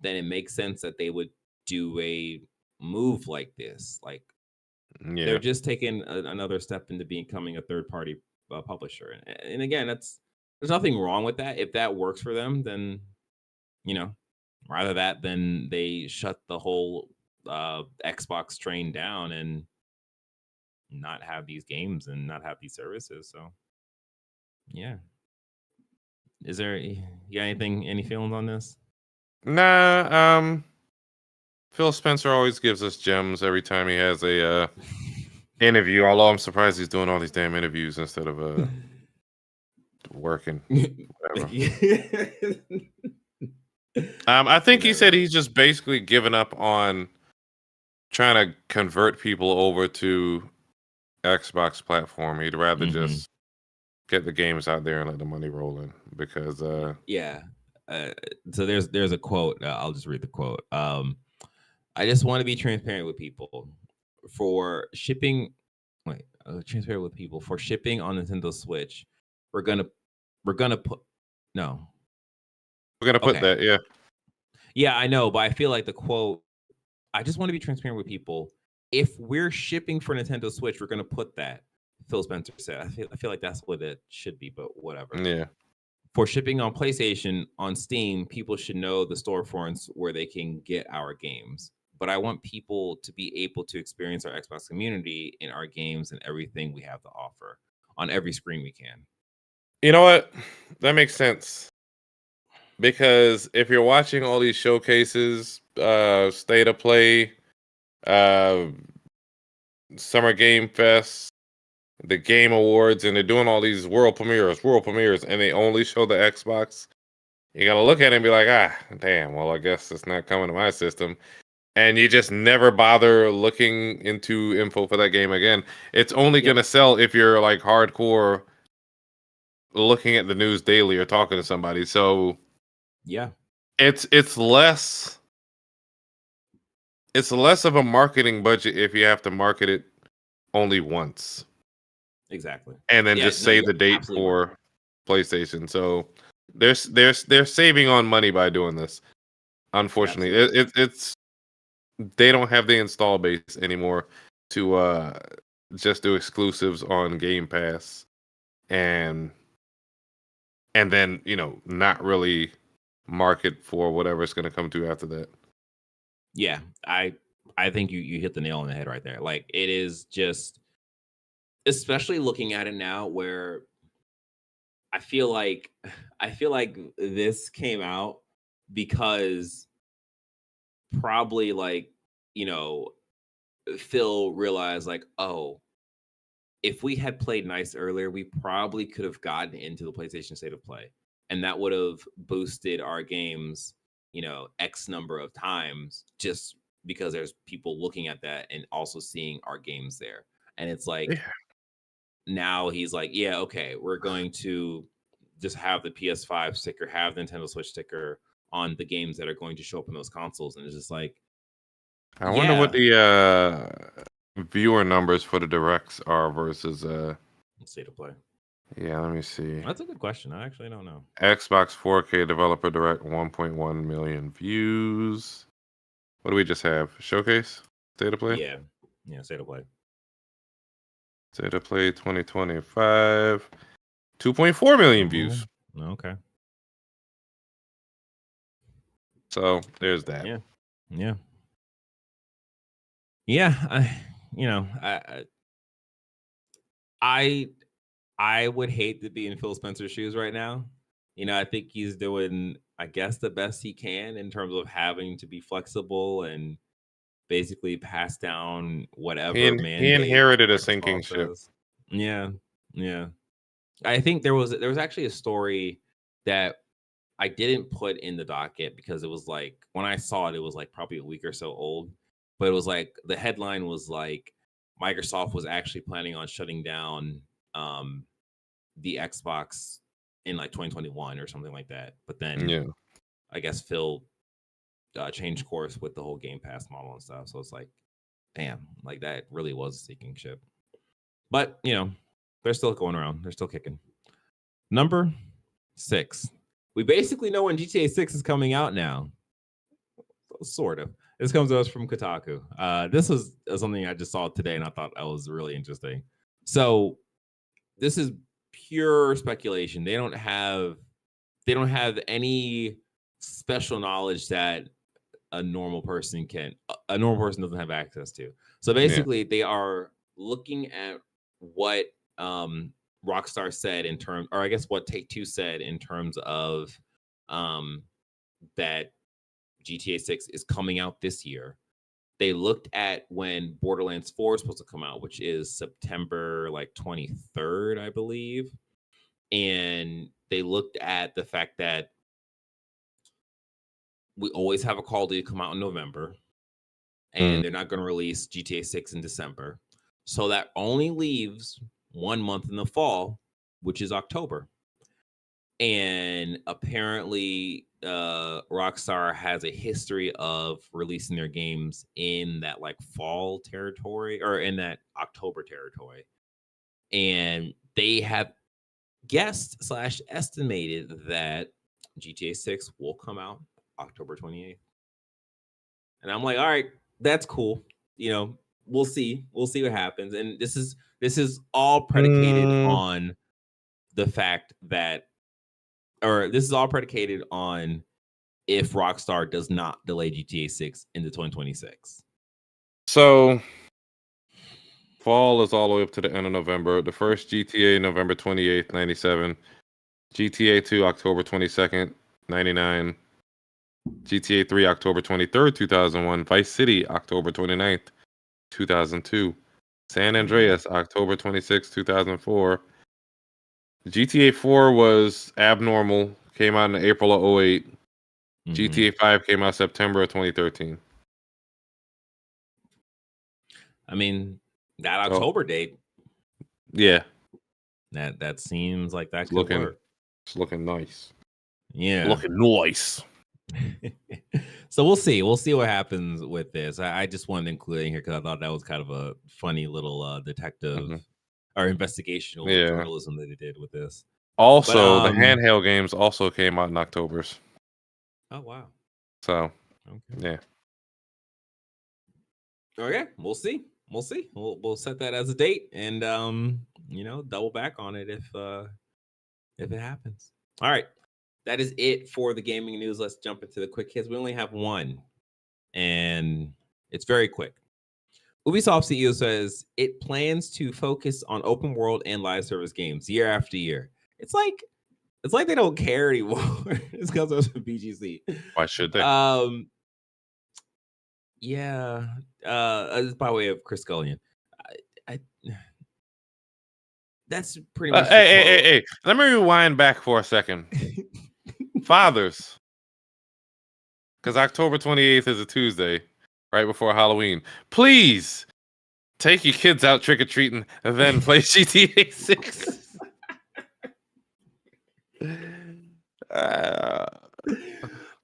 then it makes sense that they would do a move like this. Like, they're just taking another step into becoming a third-party publisher. And again, there's nothing wrong with that. If that works for them, then, you know, rather that than they shut the whole Xbox train down and not have these games and not have these services. So yeah, is there, you got any feelings on this? Nah. Phil Spencer always gives us gems every time he has a interview. Although I'm surprised he's doing all these damn interviews instead of working. Whatever. I think he said he's just basically given up on trying to convert people over to Xbox platform. He'd rather just get the games out there and let the money roll in, because so there's a quote. I'll just read the quote. I just want to be transparent with people for shipping. Transparent with people for shipping on Nintendo Switch. We're gonna put that. Yeah, I know, but I feel like the quote, I just want to be transparent with people. If we're shipping for Nintendo Switch, we're gonna put that. Phil Spencer said. I feel like that's what it should be, but whatever. Yeah. for shipping on PlayStation, on Steam, people should know the storefronts where they can get our games. But I want people to be able to experience our Xbox community in our games and everything we have to offer on every screen we can. You know what? That makes sense. Because if you're watching all these showcases, State of Play, Summer Game Fest, the Game Awards, and they're doing all these world premieres, and they only show the Xbox, you gotta look at it and be like, damn, well, I guess it's not coming to my system. And you just never bother looking into info for that game again. It's only gonna sell if you're like hardcore looking at the news daily or talking to somebody. So yeah, it's less of a marketing budget if you have to market it only once. Exactly. And then just say the date for PlayStation. So they're saving on money by doing this. Unfortunately, it's they don't have the install base anymore to just do exclusives on Game Pass, and then not really market for whatever it's going to come to after that. Yeah, I think you hit the nail on the head right there. Like, it is just, especially looking at it now, where I feel like this came out because probably, like, Phil realized, like, oh, if we had played nice earlier, we probably could have gotten into the PlayStation State of Play, and that would have boosted our games, X number of times, just because there's people looking at that and also seeing our games there. And it's like, now he's like, yeah, okay, we're going to just have the PS5 sticker, have the Nintendo Switch sticker on the games that are going to show up in those consoles. And it's just like, I wonder what the viewer numbers for the directs are versus State of Play. Yeah, let me see. That's a good question. I actually don't know. Xbox 4K Developer Direct, 1.1 million views. What do we just have? Showcase? State of Play? Yeah, State of Play. State of Play 2025. 2.4 million views. Okay. So there's that. Yeah. I would hate to be in Phil Spencer's shoes right now. I think he's doing, I guess, the best he can in terms of having to be flexible and basically pass down whatever He inherited a sinking ship. Yeah. I think there was actually a story that I didn't put in the docket because it was like, when I saw it, it was like probably a week or so old. But it was like, the headline was like, Microsoft was actually planning on shutting down the Xbox in like 2021 or something like that. But then I guess Phil changed course with the whole Game Pass model and stuff. So it's like, damn, like that really was a sinking ship. But they're still going around. They're still kicking. Number 6. We basically know when GTA 6 is coming out now. Sort of. This comes to us from Kotaku. This was something I just saw today, and I thought that was really interesting. So this is pure speculation. They don't have any special knowledge that a normal person doesn't have access to. So basically, they are looking at what Rockstar said in terms, or I guess what Take-Two said in terms of that GTA 6 is coming out this year. They looked at when Borderlands 4 is supposed to come out, which is September like 23rd, I believe. And they looked at the fact that we always have a Call of Duty come out in November, and they're not going to release GTA 6 in December. So that only leaves 1 month in the fall, which is October. And apparently Rockstar has a history of releasing their games in that like fall territory, or in that October territory. And they have guessed / estimated that GTA 6 will come out October 28th. And I'm like, all right, that's cool. We'll see what happens. And this is all predicated on the fact that or this is all predicated on if Rockstar does not delay GTA 6 into 2026. So fall is all the way up to the end of November. The first GTA November 28th, 97. GTA 2 October 22nd, 99. GTA 3 October 23rd, 2001. Vice City October 29th, 2002. San Andreas October 26th, 2004. GTA 4 was abnormal. Came out in April of 08. GTA 5 came out September of 2013. I mean, that October date. Yeah. That seems like that could work. It's looking nice. Yeah. Looking nice. So we'll see. We'll see what happens with this. I just wanted to include it in here because I thought that was kind of a funny little detective or investigational journalism that they did with this. Also, the handheld games also came out in October's. Oh wow. So yeah. Okay, we'll see. We'll see. We'll set that as a date and double back on it if it happens. All right. That is it for the gaming news. Let's jump into the quick hits. We only have one, and it's very quick. Ubisoft CEO says it plans to focus on open world and live service games year after year. It's like they don't care anymore. It's because of BGC. Why should they? Yeah. By way of Chris Gullion. That's pretty much. Hey. Let me rewind back for a second. Fathers. Because October 28th is a Tuesday, right before Halloween. Please take your kids out trick-or-treating and then play GTA 6.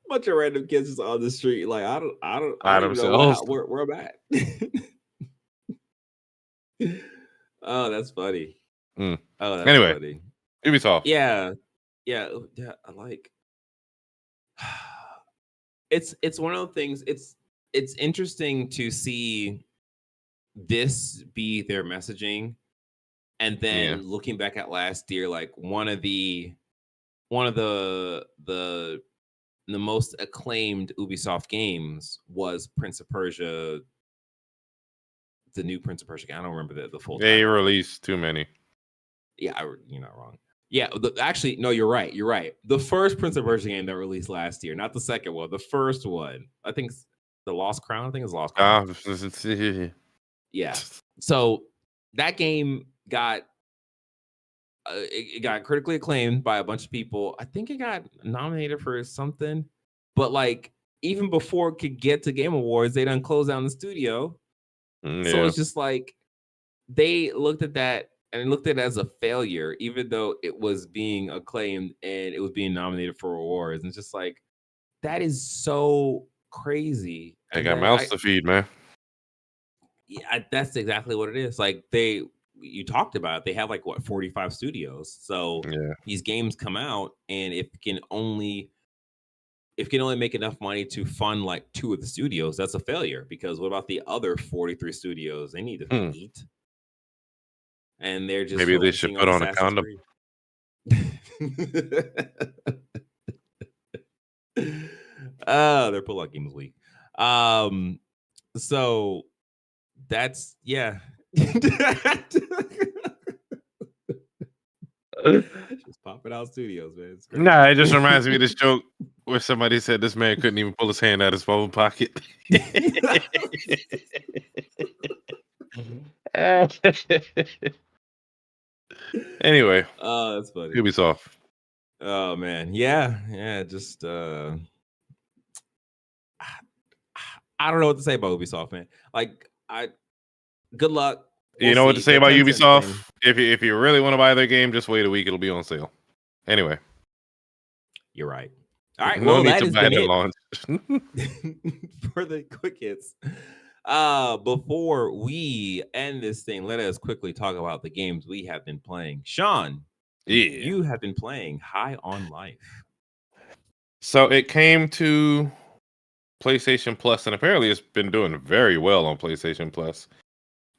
Bunch of random kids just on the street, like I don't know where I'm at. Oh, that's funny. Oh, that's anyway, funny. Ubisoft. Yeah. I like. It's one of the things. It's interesting to see this be their messaging, and then looking back at last year, like one of the most acclaimed Ubisoft games was Prince of Persia, the new Prince of Persia game. I don't remember the full title. They released too many. Yeah, you're not wrong. Yeah, actually, no, you're right. You're right. The first Prince of Persia game that released last year, not the second one, the first one. I think the Lost Crown. I think it's Lost Crown. Yeah. So that game got it got critically acclaimed by a bunch of people. I think it got nominated for something, but like even before it could get to Game Awards, they done closed down the studio. So it's just like they looked at that and looked at it as a failure, even though it was being acclaimed and it was being nominated for awards. And it's just like, that is so crazy. They got mouths to feed, man. Yeah, that's exactly what it is. Like you talked about it, they have like 45 studios. So these games come out, and if it can only make enough money to fund like 2 of the studios, that's a failure. Because what about the other 43 studios? They need to eat. And they're just maybe they should put on a condom. Their pull-out game is weak. So that's just popping out studios, man. Nah, it just reminds me of this joke where somebody said this man couldn't even pull his hand out of his phone pocket. Anyway. Oh, that's funny. Ubisoft. Oh man. Yeah. Just I don't know what to say about Ubisoft, man. Like good luck. You know what to say about Ubisoft? If you really want to buy their game, just wait a week. It'll be on sale. Anyway. You're right. All right. No need to buy their launch. For the quick hits. Before we end this thing, let us quickly talk about the games we have been playing. Sean, you have been playing High on Life. So it came to PlayStation Plus, and apparently it's been doing very well on PlayStation Plus.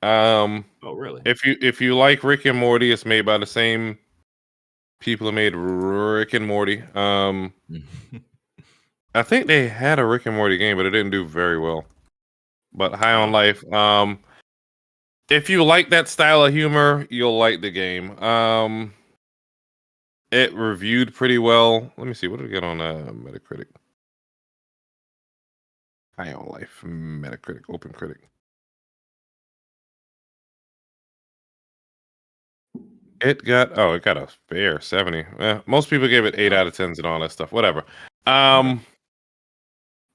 Oh, really? If you like Rick and Morty, it's made by the same people who made Rick and Morty. I think they had a Rick and Morty game, but it didn't do very well. But High on Life. If you like that style of humor, you'll like the game. It reviewed pretty well. Let me see. What did we get on Metacritic? High on Life, Metacritic, Opencritic. It got a fair 70. Most people gave it 8 out of 10s and all that stuff. Whatever.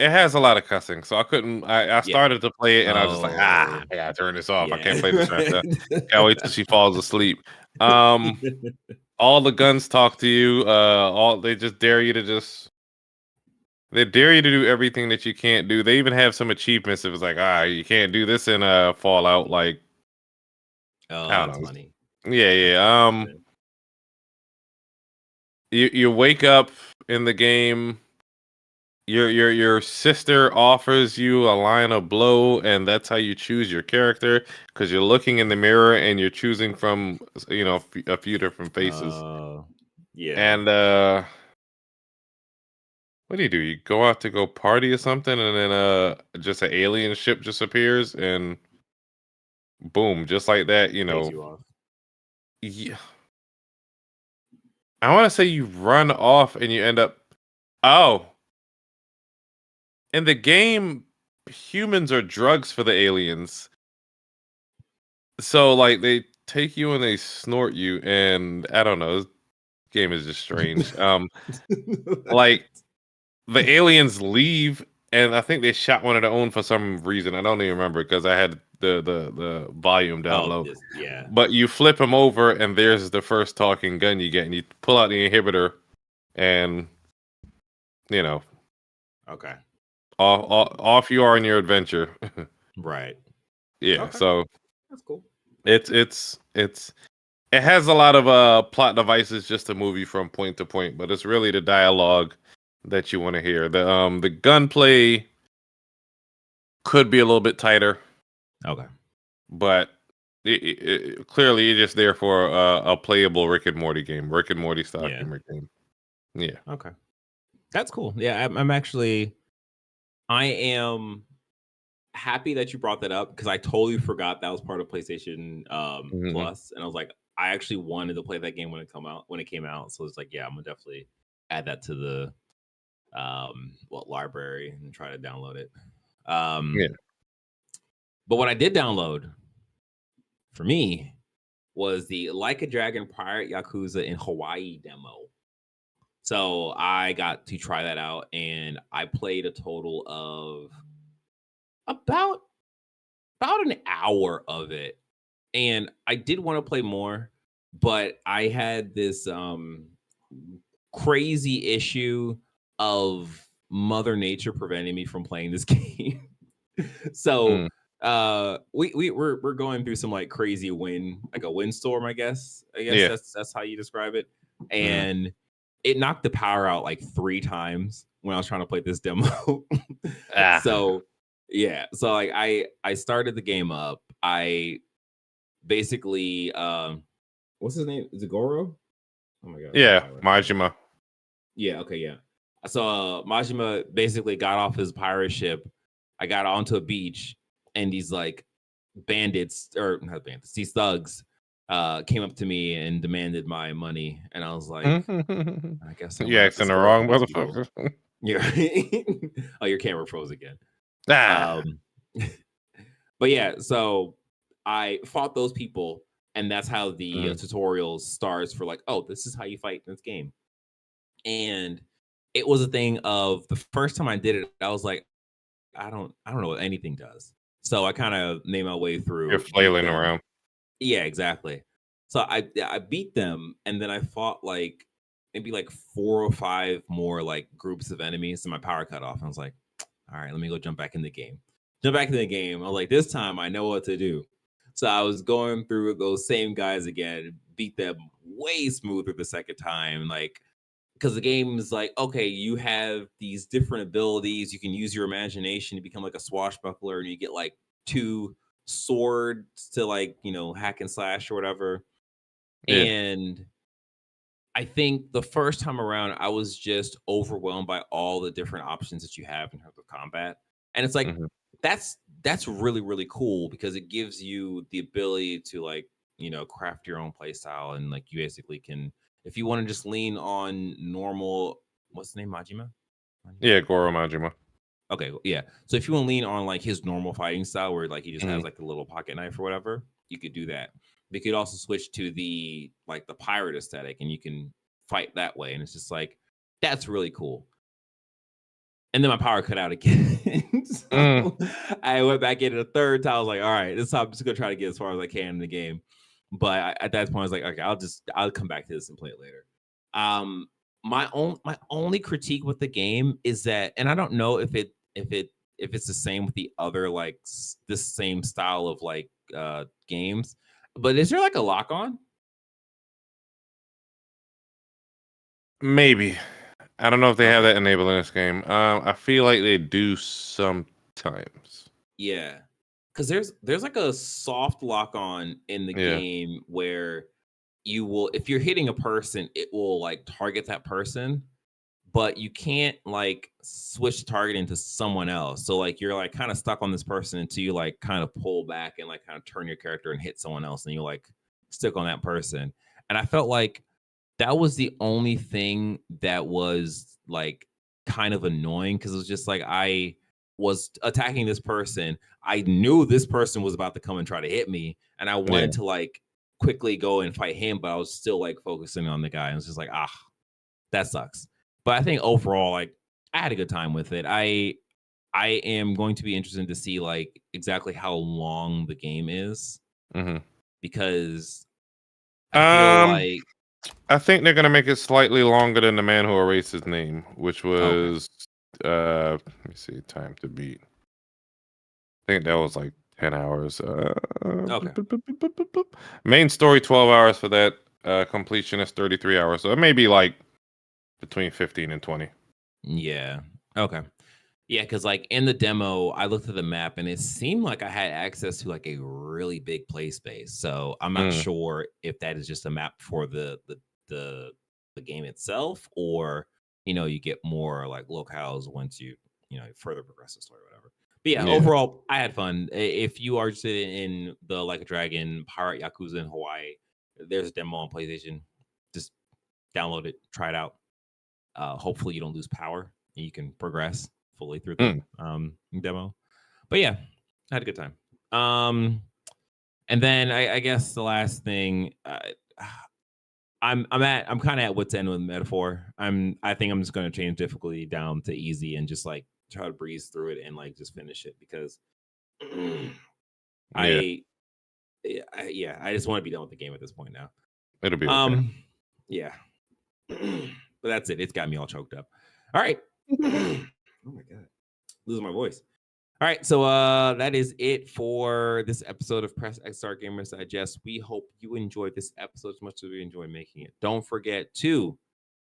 It has a lot of cussing, so I couldn't. I started to play it, and I was just like, I gotta turn this off. I can't play this right now. Can't wait till she falls asleep. All the guns talk to you. They just dare you to They dare you to do everything that you can't do. They even have some achievements. It was like, you can't do this in Fallout. Like, I don't know. Funny. Yeah. You wake up in the game. Your sister offers you a line of blow, and that's how you choose your character, because you're looking in the mirror and you're choosing from a few different faces. And what do? You go out to go party or something, and then just an alien ship just appears, and boom, just like that, Takes you off. Yeah. I want to say you run off and you end up. In the game, humans are drugs for the aliens. So, like, they take you and they snort you, and I don't know. This game is just strange. Like, the aliens leave, and I think they shot one of their own for some reason. I don't even remember, because I had the volume down low. But you flip them over, and there's the first talking gun you get, and you pull out the inhibitor, and okay, off you are on your adventure. Right. Yeah. Okay. So that's cool. It has a lot of plot devices just to move you from point to point, but it's really the dialogue that you want to hear. The gunplay could be a little bit tighter. Okay. But clearly you're just there for a playable Rick and Morty game. Rick and Morty style humor game. Yeah. Okay. That's cool. Yeah, I am happy that you brought that up, because I totally forgot that was part of PlayStation Plus, and I was like, I actually wanted to play that game when it came out. So it's like, yeah, I'm gonna definitely add that to the library and try to download it. But what I did download for me was the Like a Dragon Pirate Yakuza in Hawaii demo. So I got to try that out, and I played a total of about an hour of it. And I did want to play more, but I had this crazy issue of Mother Nature preventing me from playing this game. So we're going through some like crazy windstorm, I guess. That's how you describe it. And it knocked the power out like 3 times when I was trying to play this demo. So like I started the game up. I basically what's his name? Is it Goro? Oh my god. Yeah, Majima. Yeah, okay, yeah. So Majima basically got off his pirate ship. I got onto a beach, and these like bandits, or not bandits, these thugs came up to me and demanded my money, and I was like, I guess you're asking the wrong motherfucker. Oh, your camera froze again. But yeah, so I fought those people, and that's how the tutorial starts for like, oh, this is how you fight in this game. And it was a thing of the first time I did it, I was like, I don't know what anything does. So I kind of made my way through. You're flailing around. Yeah, exactly. So I beat them, and then I fought like maybe like 4 or 5 more like groups of enemies, and my power cut off. And I was like, all right, let me go jump back in the game. I was like, this time I know what to do. So I was going through those same guys again, beat them way smoother the second time, like, because the game is like, okay, you have these different abilities. You can use your imagination to become like a swashbuckler, and you get like 2 swords to like, hack and slash or whatever. And I think the first time around, I was just overwhelmed by all the different options that you have in terms of combat. And it's like Mhm. that's really, really cool because it gives you the ability to like, craft your own play style and like you basically can if you want to just lean on normal what's the name? Majima? Majima? Yeah, Goro Majima. Okay, yeah. So if you want to lean on like his normal fighting style where like he just has Mhm. like a little pocket knife or whatever, you could do that. We could also switch to the like the pirate aesthetic and you can fight that way. And it's just like that's really cool. And then my power cut out again. Mm. So I went back in a third time. I was like, all right, this time I'm just gonna try to get as far as I can in the game. But at that point, I was like, okay, I'll come back to this and play it later. Um, my only critique with the game is that, and I don't know if it's the same with the other like this same style of like games, but is there like a lock on? Maybe. I don't know if they have Okay, that enabled in this game. I feel like they do sometimes. yeah, because there's like a soft lock on in the Yeah. game where you will if you're hitting a person, it will like target that person, but you can't like switch targeting to someone else. So like you're like kind of stuck on this person until you like kind of pull back and like kind of turn your character and hit someone else and you like stick on that person. And I felt like that was the only thing that was like kind of annoying because it was just like I was attacking this person. I knew this person was about to come and try to hit me, and I Yeah. wanted to like quickly go and fight him, but I was still like focusing on the guy. And it's just like, that sucks. But I think overall, like I had a good time with it. I am going to be interested to see like exactly how long the game is Mhm. because I feel Um, like I think they're gonna make it slightly longer than The Man Who Erased His Name, which okay, was let me see, time to beat. I think that was like 10 hours. okay. Main story 12 hours for that. Completion is 33 hours. So it may be like between 15 and 20. Yeah. Okay. Yeah, because like in the demo, I looked at the map and it seemed like I had access to like a really big play space. So I'm not Mm, sure if that is just a map for the the game itself, or you get more like locales once you further progress the story, or whatever. But yeah, yeah. overall, I had fun. If you are interested in the Like a Dragon Pirate Yakuza in Hawaii, there's a demo on PlayStation. Just download it, try it out. Hopefully, you don't lose power and you can progress fully through the Mm, demo. But yeah, I had a good time. Um, and then I guess the last thing, I'm kind of at what's end with metaphor. I think I'm just going to change difficulty down to easy and just like try to breeze through it and like just finish it because yeah. I yeah, I just want to be done with the game at this point now. It'll be okay. Um, yeah, but that's it. It's got me all choked up. All right. Oh my god, losing my voice. All right, so that is it for this episode of Press X Start Gamers Digest. We hope you enjoyed this episode as much as we enjoy making it. Don't forget to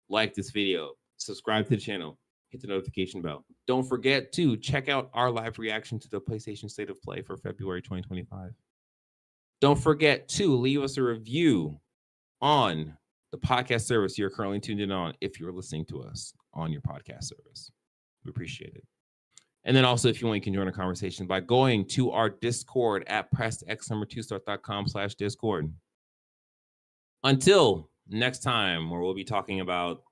like this video, subscribe to the channel, hit the notification bell. Don't forget to check out our live reaction to the PlayStation State of Play for February 2025. Don't forget to leave us a review on the podcast service you're currently tuned in on if you're listening to us on your podcast service. We appreciate it. And then also, if you want, you can join a conversation by going to our Discord at pressx2start.com/Discord. Until next time, where we'll be talking about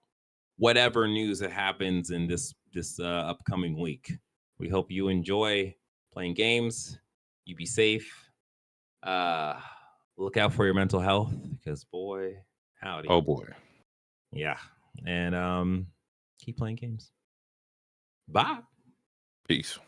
whatever news that happens in this upcoming week. We hope you enjoy playing games. You be safe. Uh, look out for your mental health because boy, howdy, Oh boy. yeah. And keep playing games. Bye. Peace.